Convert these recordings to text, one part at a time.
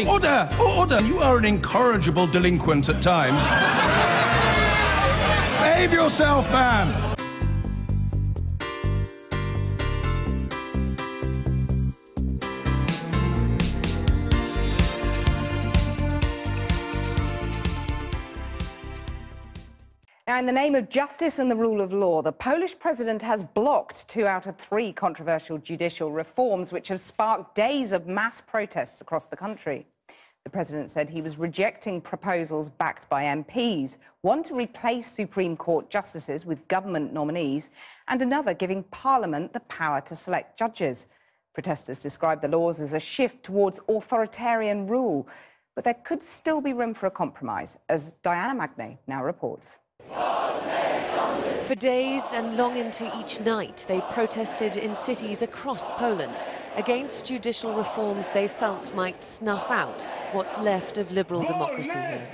Order! Order! You are an incorrigible delinquent at times. Behave yourself, man! Now, in the name of justice and the rule of law, the Polish president has blocked 2 out of 3 controversial judicial reforms which have sparked days of mass protests across the country. The president said he was rejecting proposals backed by MPs, one to replace Supreme Court justices with government nominees, and another giving Parliament the power to select judges. Protesters described the laws as a shift towards authoritarian rule, but there could still be room for a compromise, as Diana Magnay now reports. For days and long into each night, they protested in cities across Poland against judicial reforms they felt might snuff out what's left of liberal democracy here.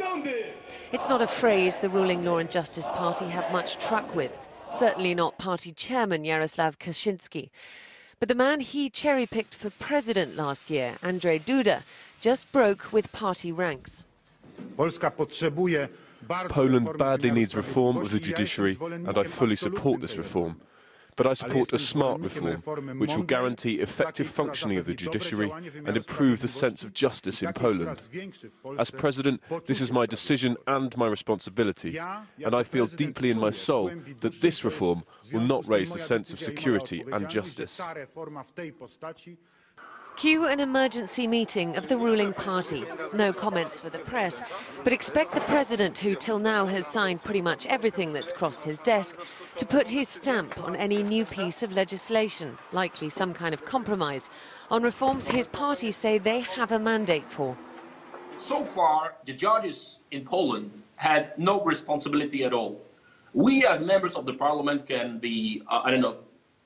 It's not a phrase the ruling Law and Justice Party have much truck with, certainly not party chairman Jarosław Kaczyński. But the man he cherry-picked for president last year, Andrzej Duda, just broke with party ranks. Poland badly needs reform of the judiciary, and I fully support this reform. But I support a smart reform, which will guarantee effective functioning of the judiciary and improve the sense of justice in Poland. As president, this is my decision and my responsibility, and I feel deeply in my soul that this reform will not raise the sense of security and justice. Cue an emergency meeting of the ruling party. No comments for the press, but expect the president, who till now has signed pretty much everything that's crossed his desk, to put his stamp on any new piece of legislation, likely some kind of compromise, on reforms his party say they have a mandate for. So far, the judges in Poland had no responsibility at all. We as members of the parliament can be,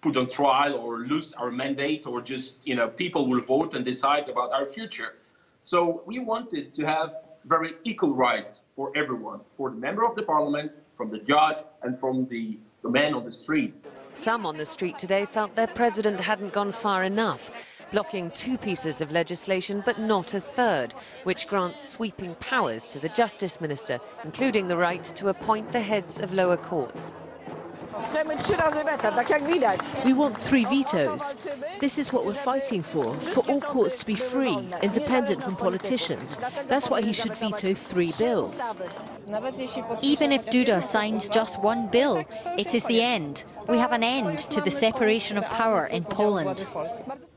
put on trial or lose our mandate, or just, people will vote and decide about our future. So we wanted to have very equal rights for everyone, for the member of the parliament, from the judge, and from the man on the street. Some on the street today felt their president hadn't gone far enough, blocking 2 pieces of legislation but not a third, which grants sweeping powers to the justice minister, including the right to appoint the heads of lower courts. We want 3 vetoes. This is what we're fighting for all courts to be free, independent from politicians. That's why he should veto 3 bills. Even if Duda signs just 1 bill, it is the end. We have an end to the separation of power in Poland.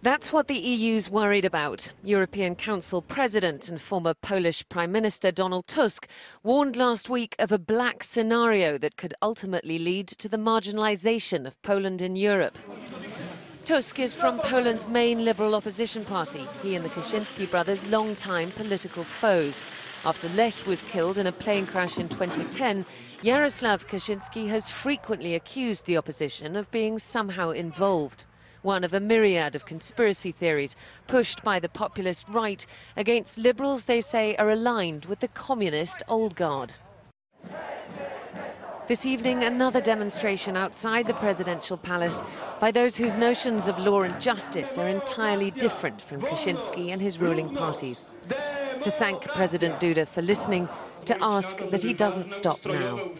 That's what the EU's worried about. European Council President and former Polish Prime Minister Donald Tusk warned last week of a black scenario that could ultimately lead to the marginalization of Poland in Europe. Tusk is from Poland's main liberal opposition party. He and the Kaczyński brothers, long-time political foes. After Lech was killed in a plane crash in 2010, Jarosław Kaczyński has frequently accused the opposition of being somehow involved. One of a myriad of conspiracy theories pushed by the populist right against liberals they say are aligned with the communist old guard. This evening, another demonstration outside the presidential palace by those whose notions of law and justice are entirely different from Kaczyński and his ruling parties. To thank President Duda for listening, to ask that he doesn't stop now.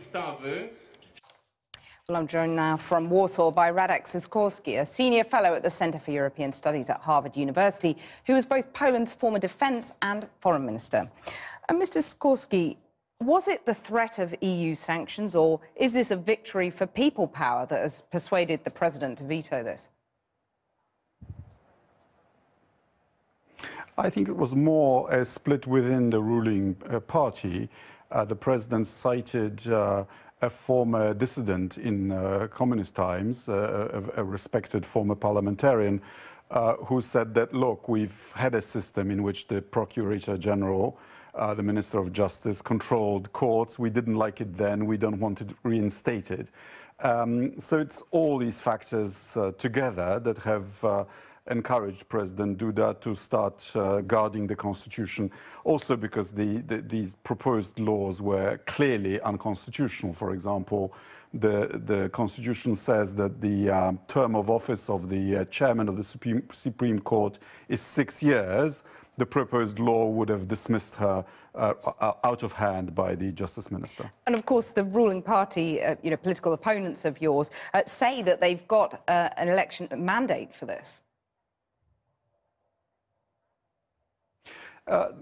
Well, I'm joined now from Warsaw by Radek Sikorski, a senior fellow at the Centre for European Studies at Harvard University, who is both Poland's former defence and foreign minister. Mr. Sikorski, was it the threat of EU sanctions, or is this a victory for people power that has persuaded the president to veto this? I think it was more a split within the ruling party. The president cited a former dissident in communist times, a respected former parliamentarian, who said that, look, we've had a system in which the Procurator General, the Minister of Justice, controlled courts. We didn't like it then. We don't want it reinstated. So it's all these factors together that have encouraged President Duda to start guarding the constitution, also because these proposed laws were clearly unconstitutional. For example, the constitution says that the term of office of the chairman of the Supreme Court is 6 years. the proposed law would have dismissed her out of hand by the Justice Minister. And of course, the ruling party, political opponents of yours, say that they've got an election mandate for this.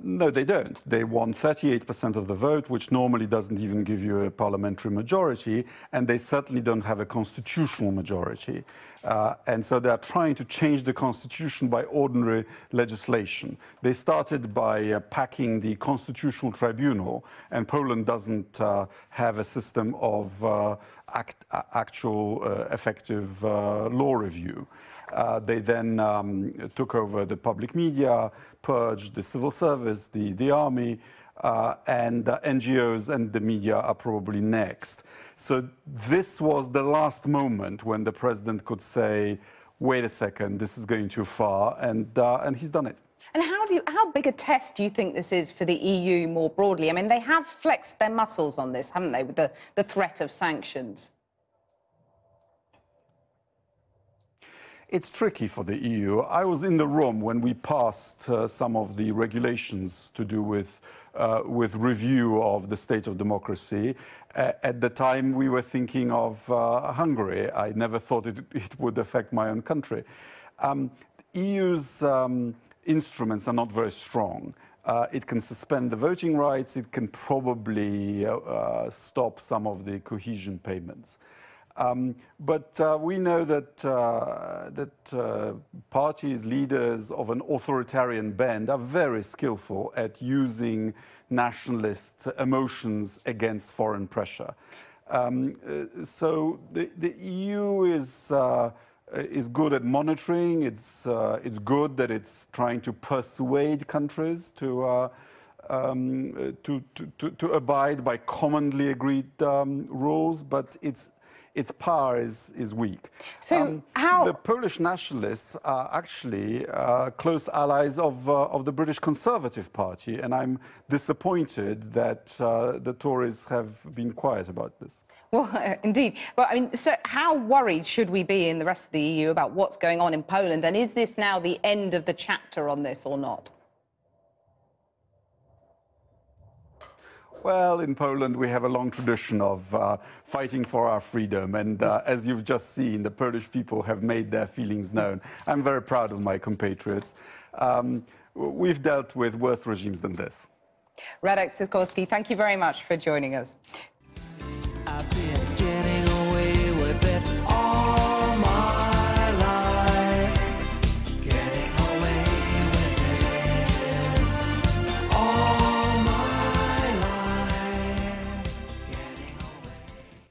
No, they don't. They won 38% of the vote, which normally doesn't even give you a parliamentary majority, and they certainly don't have a constitutional majority. And so they're trying to change the constitution by ordinary legislation. They started by packing the constitutional tribunal, and Poland doesn't have a system of actual effective law review. They then took over the public media, purged the civil service, the army, and NGOs and the media are probably next. So this was the last moment when the president could say, wait a second, this is going too far, and he's done it. And how big a test do you think this is for the EU more broadly? I mean, they have flexed their muscles on this, haven't they, with the threat of sanctions? It's tricky for the EU. I was in the room when we passed some of the regulations to do with review of the state of democracy. At the time, we were thinking of Hungary. I never thought it would affect my own country. EU's instruments are not very strong. It can suspend the voting rights. It can probably stop some of the cohesion payments. But we know that parties, leaders of an authoritarian bent are very skillful at using nationalist emotions against foreign pressure. So the EU is good at monitoring. It's good that it's trying to persuade countries to abide by commonly agreed rules, but its power is weak. So the Polish nationalists are actually close allies of the British Conservative Party, and I'm disappointed that the Tories have been quiet about this. Well, indeed. But I mean, so how worried should we be in the rest of the EU about what's going on in Poland? And is this now the end of the chapter on this or not? Well, in Poland, we have a long tradition of fighting for our freedom. And as you've just seen, the Polish people have made their feelings known. I'm very proud of my compatriots. We've dealt with worse regimes than this. Radek Sikorski, thank you very much for joining us.